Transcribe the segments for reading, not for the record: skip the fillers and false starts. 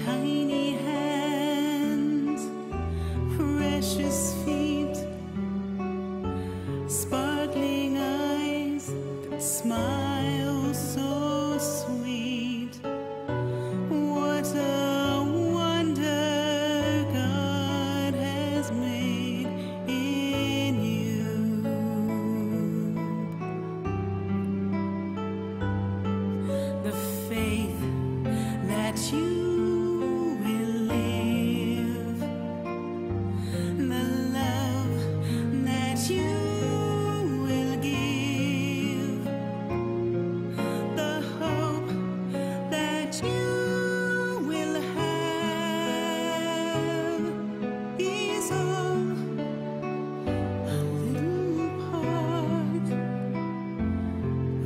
Tiny hands, precious feet, sparkling eyes that smile so sweet. What a wonder God has made in you. The faith that you will live, the love that you will give, the hope that you will have is all a little part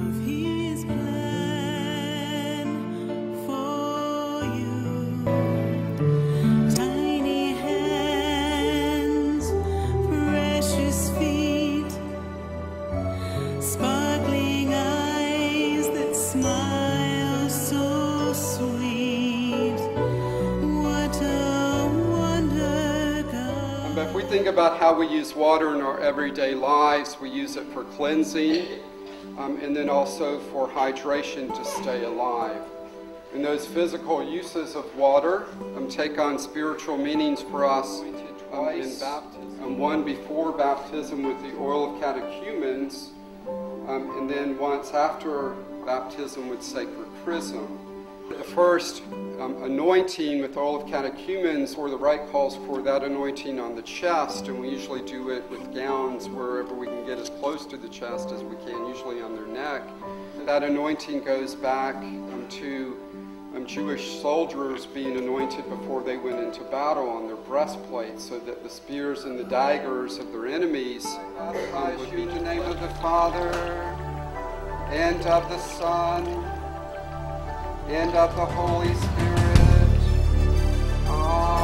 of His plan for you. Tiny hands, precious feet, sparkling eyes that smile so sweet. What a wonder God. But if we think about how we use water in our everyday lives, we use it for cleansing, and then also for hydration to stay alive. And those physical uses of water take on spiritual meanings for us in baptism. One before baptism with the oil of catechumens, and then once after baptism with sacred chrism. The first anointing with oil of catechumens, or the rite calls for that anointing on the chest, and we usually do it with gowns wherever we can get as close to the chest as we can, usually on their neck. That anointing goes back to Jewish soldiers being anointed before they went into battle on their breastplates, so that the spears and the daggers of their enemies would be in the name of the Father, and of the Son, and of the Holy Spirit. Amen.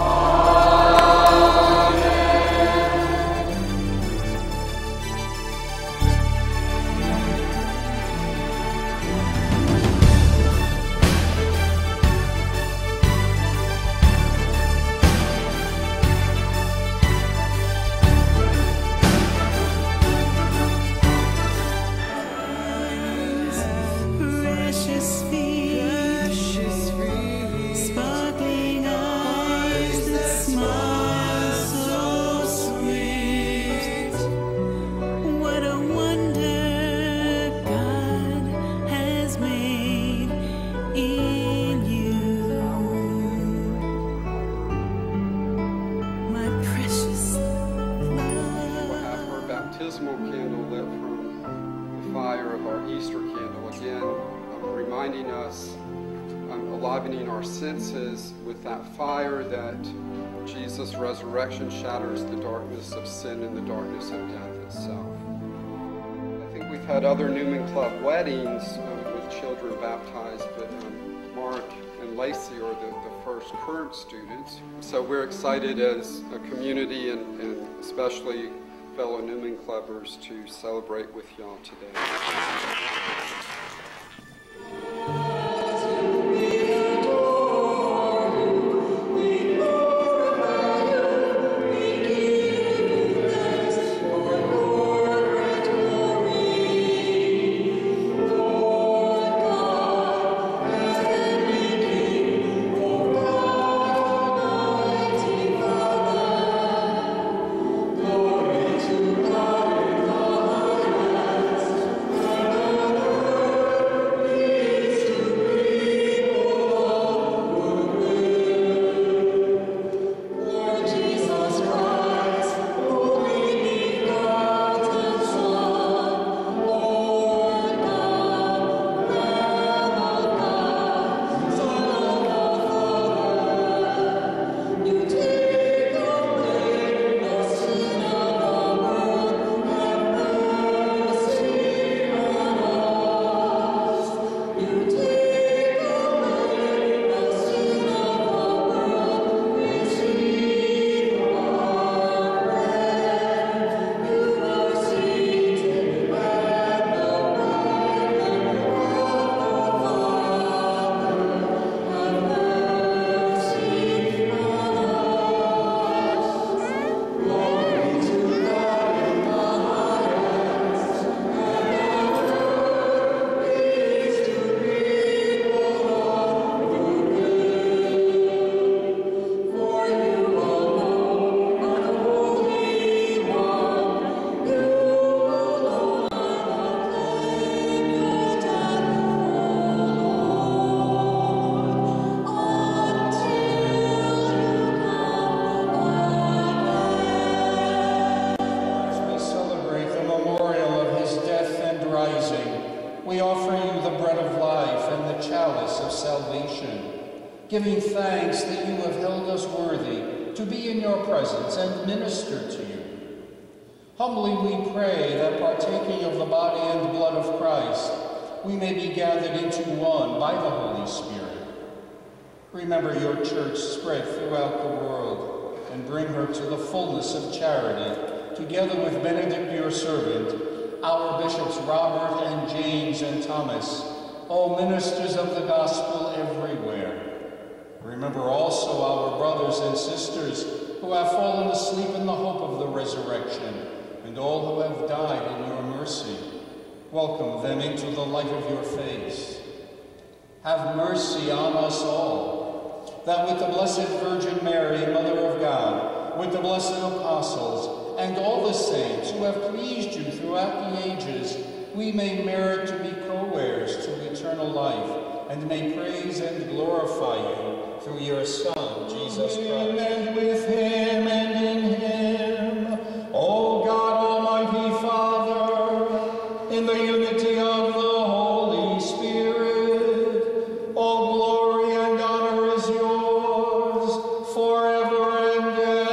Precious feet, sparkling eyes that smile so sweet. What a wonder God has made in you. My precious We'll love. have our baptismal candle lit from the fire of our Easter candle. Again, reminding us, enlivening our senses with that fire that Jesus' resurrection shatters the darkness of sin and the darkness of death itself. I think we've had other Newman Club weddings with children baptized, but Mark and Lacey are the first current students. So we're excited as a community and especially fellow Newman Clubbers to celebrate with y'all today. we offer you the bread of life and the chalice of salvation, giving thanks that you have held us worthy to be in your presence and minister to you. Humbly we pray that partaking of the body and blood of Christ, we may be gathered into one by the Holy Spirit. Remember your church spread throughout the world and bring her to the fullness of charity, together with Benedict your servant, our bishops Robert and James and Thomas, all ministers of the gospel everywhere. Remember also our brothers and sisters who have fallen asleep in the hope of the resurrection, and all who have died in your mercy. Welcome them into the light of your face. Have mercy on us all, that with the Blessed Virgin Mary, Mother of God, with the blessed apostles, and all the saints who have pleased you throughout the ages, we may merit to be co-heirs to eternal life, and may praise and glorify you through your Son, Jesus Christ. And with him and in him, O God, Almighty Father, in the unity of the Holy Spirit, all glory and honor is yours forever and ever.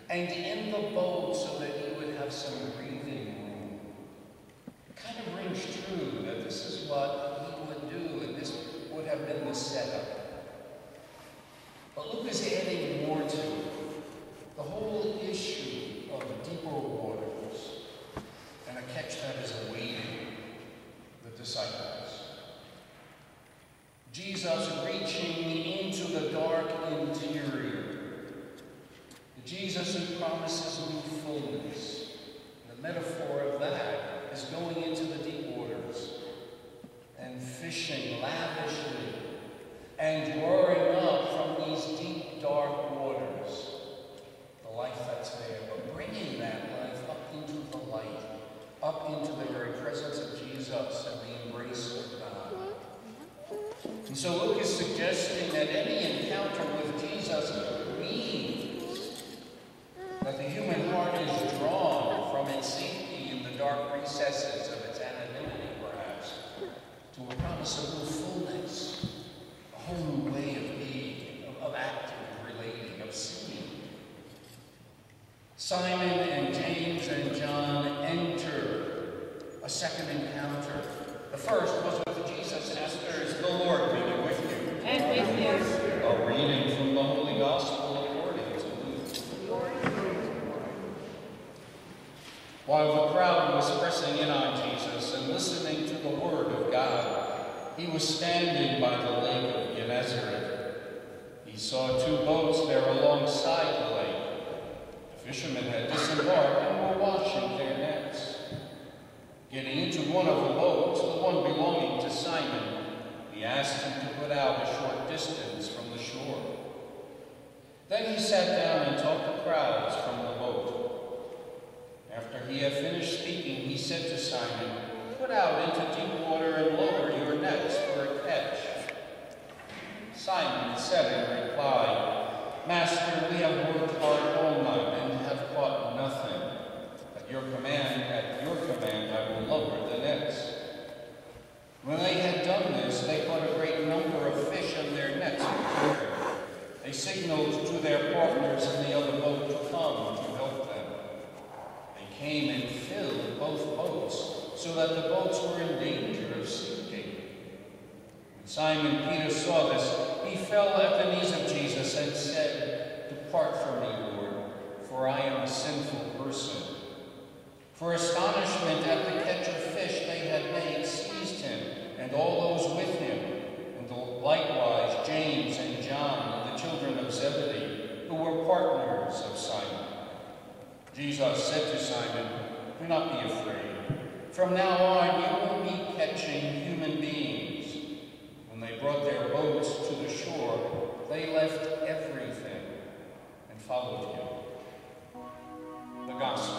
And in the boat so that he would have some breathing room. It kind of rings true that this is what he would do, and this would have been the setup. But Luke is adding more to it. The whole issue of deeper waters and a catch that is awaiting the disciples. Jesus reaching into the dark interior. Jesus who promises new fullness. The metaphor is going into the deep waters and fishing lavishly and drawing up from these deep, dark waters the life that's there, but bringing that life up into the light, up into the very presence of Jesus and the embrace of God. And so Luke is suggesting that any encounter with Jesus means that the human heart is drawn from its safety in the dark recesses of its anonymity, perhaps, to a promise of new fullness, a whole new way of being, of acting, of relating, of seeing. Simon and James and John enter a second encounter. The first was with Jesus. Asters, the Lord be with you. And with you. A reading from the Holy Gospel according to Luke. While the crowd was pressing in on Jesus and listening to the word of God, he was standing by the lake of Gennesaret. He saw two boats there alongside the lake. The fishermen had disembarked and were washing their nets. Getting into one of the boats, the one belonging to Simon, he asked him to put out a short distance from the shore. Then he sat down and taught the crowds from the boat. After he had finished speaking, he said to Simon, "Put out into deep water and lower your nets for a catch." Simon said in reply, "Master, we have worked hard all night and have caught nothing. At your command, I will lower the nets." When they had done this, they caught a great number of fish, and their nets were broken. They signaled to their partners in the other boat to come to help them. They came and filled both boats, so that the boats were in danger of sinking. When Simon Peter saw this, he fell at the knees of Jesus and said, "Depart from me, Lord, for I am a sinful person." For astonishment at the catch of fish they had made seized him and all those with him, and likewise James and John, the children of Zebedee, who were partners of Simon. Jesus said to Simon, "Do not be afraid. From now on you will be catching human beings." When they brought their boats to the shore, they left everything and followed him. The Gospel